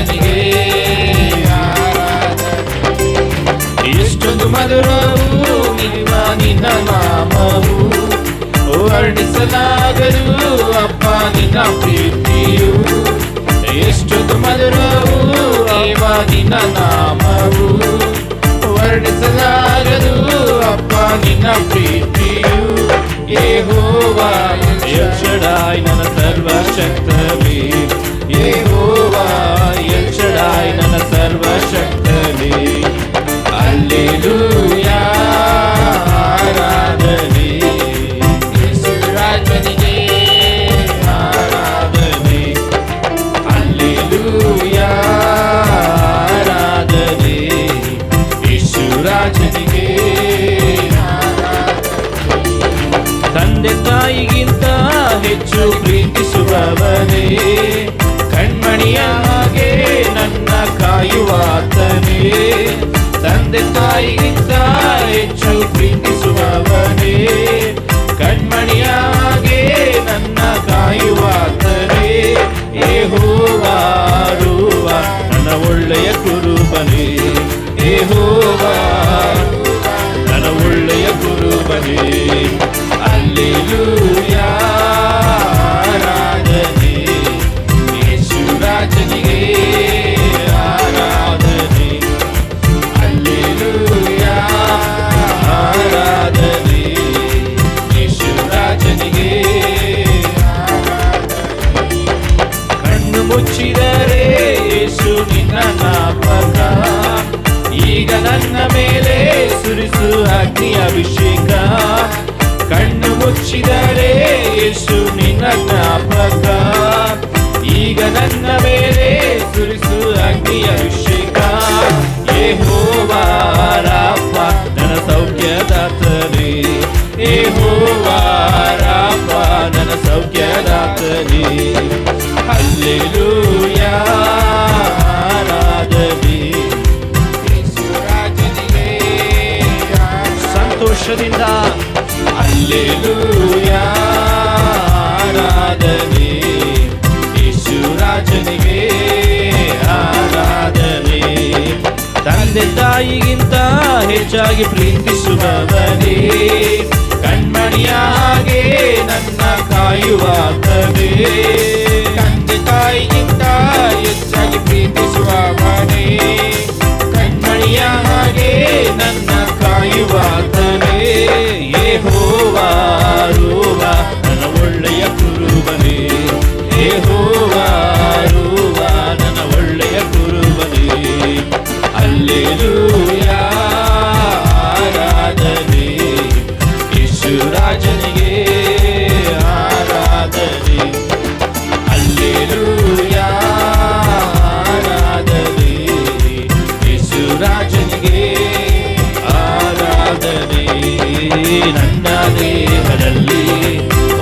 ರಾಜನಿಗೆ ಎಷ್ಟೊಂದು ಮಧುರವು ನಿನ್ನ ನಾಮವು, ವರ್ಣಿಸಲಾಗದು ಅಪ್ಪ ನಿನ್ನ ಪ್ರೀತಿಯು. ಎಷ್ಟೊಂದು ಮಧುರವು ನಿನ್ನ ನಾಮವು, ವರ್ಣಿಸಲಾಗದು ಅಪ್ಪ ನಿನ್ನ ಪ್ರೀತಿಯು. ಯೆಹೋವಾ ಎಲ್ ಶಡಾಯ್ ನನ್ನ ಸರ್ವಶಕ್ತನೇ, ಯೆಹೋವಾ ಎಲ್ ಶಡಾಯ್ ನನ್ನ ಸರ್ವಶಕ್ತನೇ. ಹಲ್ಲೆಲೂಯಾ ಆರಾಧನೆ ಯೇಸು ರಾಜನಿಗೆ ಆರಾಧನೆ. ಹಲ್ಲೆಲೂಯಾ ಆರಾಧನೆ ಯೇಸು ರಾಜನಿಗೆ. ತಂದೆ ತಾಯಿಗಿಂತ ಹೆಚ್ಚು ಪ್ರೀತಿಸುವವನೇ, ಕಣ್ಮಣಿಯ ಹಾಗೆ ನನ್ನ ಕಾಯುವಾತನೇ. ತಂದೆ ತಾಯಿಗಿಂತ ಹೆಚ್ಚು ಪ್ರೀತಿಸುವವನೇ, ಕಣ್ಮಣಿಯ ಹಾಗೆ ನನ್ನ ಕಾಯುವಾತನೇ. ಯೆಹೋವಾ ರೂವಾ ನನ್ನ ಒಳ್ಳೆಯ ಕುರುಬನೇ, ಯೆಹೋವಾ ನನ್ನ ಒಳ್ಳೆಯ ಕುರುಬನೇ. ಹಲ್ಲೆಲೂಯಾ ಆರಾಧನೆ ಯೇಸು ರಾಜನಿಗೆ ಆರಾಧನೆ. ಹಲ್ಲೆಲೂಯಾ ಆರಾಧನೆ ಯೇಸು ರಾಜನಿಗೆ. ಕಣ್ಣು ಮುಚ್ಚಿದರೆ ಯೇಸು ನಿನ್ನ ಜ್ಞಾಪಕ, ಈಗ ನನ್ನ ಮೇಲೆ ಸುರಿಸು ಅಗ್ನಿ ಅಭಿಷೇಕ. ಕಣ್ಣು ಮುಚ್ಚಿದರೆ ಯೇಸು ನಿನ್ನ ಜ್ಞಾಪಕ, ಈಗ ನನ್ನ ಮೇಲೆ ಸುರಿಸು ಅಗ್ನಿ ಅಭಿಷೇಕ. ಯೆಹೋವಾ ರಾಫ ನನ್ನ ಸೌಖ್ಯದಾತನೇ, ಯೆಹೋವಾ ರಾಫ ನನ್ನ ಸೌಖ್ಯದಾತನೇ. ಹಲ್ಲೆಲೂಯಾ ಆರಾಧನೆ ಯೇಸು ರಾಜನಿಗೆ. ಸಂತೋಷದಿಂದ ಹಲ್ಲೆಲೂಯಾ ಆರಾಧನೆ ಯೇಸು ರಾಜನಿಗೆ ಆರಾಧನೆ. ತಂದೆ ತಾಯಿಗಿಂತ ಹೆಚ್ಚಾಗಿ ಪ್ರೀತಿಸುವವನೇ, ಕಣ್ಮಣಿಯ ಹಾಗೆ ನನ್ನ ಕಾಯುವಾತನೇ. ತಂದೆ ತಾಯಿಗಿಂತ ಹೆಚ್ಚಾಗಿ ಪ್ರೀತಿಸುವವನೇ, ಕಣ್ಮಣಿಯ ಹಾಗೆ ನನ್ನ ಕಾಯುವಾತನೇ. ಯೆಹೋವಾ ರೂವಾ ನನ್ನ ಒಳ್ಳೆಯ ಕುರುಬನೇ, ಯೆಹೋವಾ ರೂವಾ ನನ್ನ ಒಳ್ಳೆಯ ಕುರುಬನೇ. ಹಲ್ಲೆಲೂಯಾ ಆರಾಧನೆ ಯೇಸು ರಾಜನಿಗೆ ಆರಾಧನೆ. ಹಲ್ಲೆಲೂಯಾ ಆರಾಧನೆ ಯೇಸು ರಾಜನಿಗೆ ಆರಾಧನೆ. ನನ್ನ ದೇಹದಲ್ಲಿ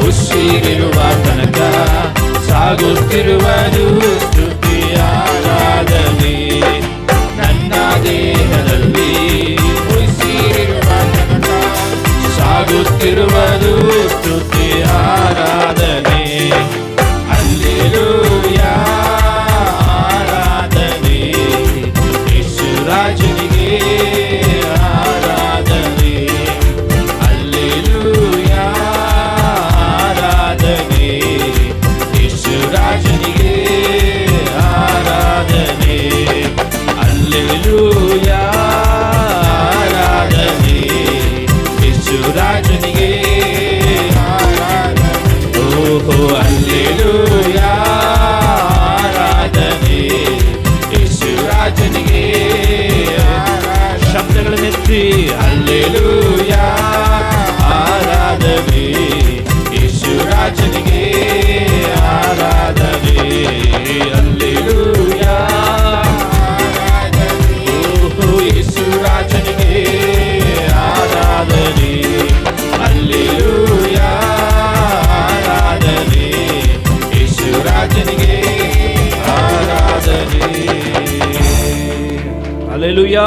ಉಸಿರಿರುವ ತನಕ ಸಾಗುತ್ತಿರುವುದು ಸ್ತುತಿ ಆರಾಧನೆ. ನನ್ನ ದೇಹದಲ್ಲಿ ಉಸಿರಿರುವ ತನಕ ಸಾಗುತ್ತಿರುವುದು ಸ್ತುತಿ ಆರಾಧನೆ. ಹಲ್ಲೆಲೂಯಾ ಆರಾಧನೆ ಯೇಸು ರಾಜನಿಗೆ ಆರಾಧನೆ. ಹಲ್ಲೆಲೂಯಾ ಆರಾಧನೆ ಯೇಸು ರಾಜನಿಗೆ ಆರಾಧನೆ. ಹಲ್ಲೆಲೂಯಾ ಆರಾಧನೆ ಯೇಸು ರಾಜನಿಗೆ ಆರಾಧನೆ. ಓಹೋ ಹಲ್ಲೆಲೂಯಾ ಆರಾಧನೆ ಯೇಸು ರಾಜನಿಗೆ. ಶಬ್ದಗಳನ್ನೆತ್ತಿ ಹಲ್ಲೆಲೂಯಾ ಆರಾಧನೆ ಯೇಸು ರಾಜನಿಗೆ ಆರಾಧನೆ. ಹಲ್ಲೆಲೂಯಾ ಓಹೋ ಯೇಸು ರಾಜನಿಗೆ ಆರಾಧನೆ. ಹಲ್ಲೆಲೂಯಾ ಆರಾಧನೆ ಯೇಸು ರಾಜನಿಗೆ ಆರಾಧನೆ. ಹಲ್ಲೆಲೂಯಾ.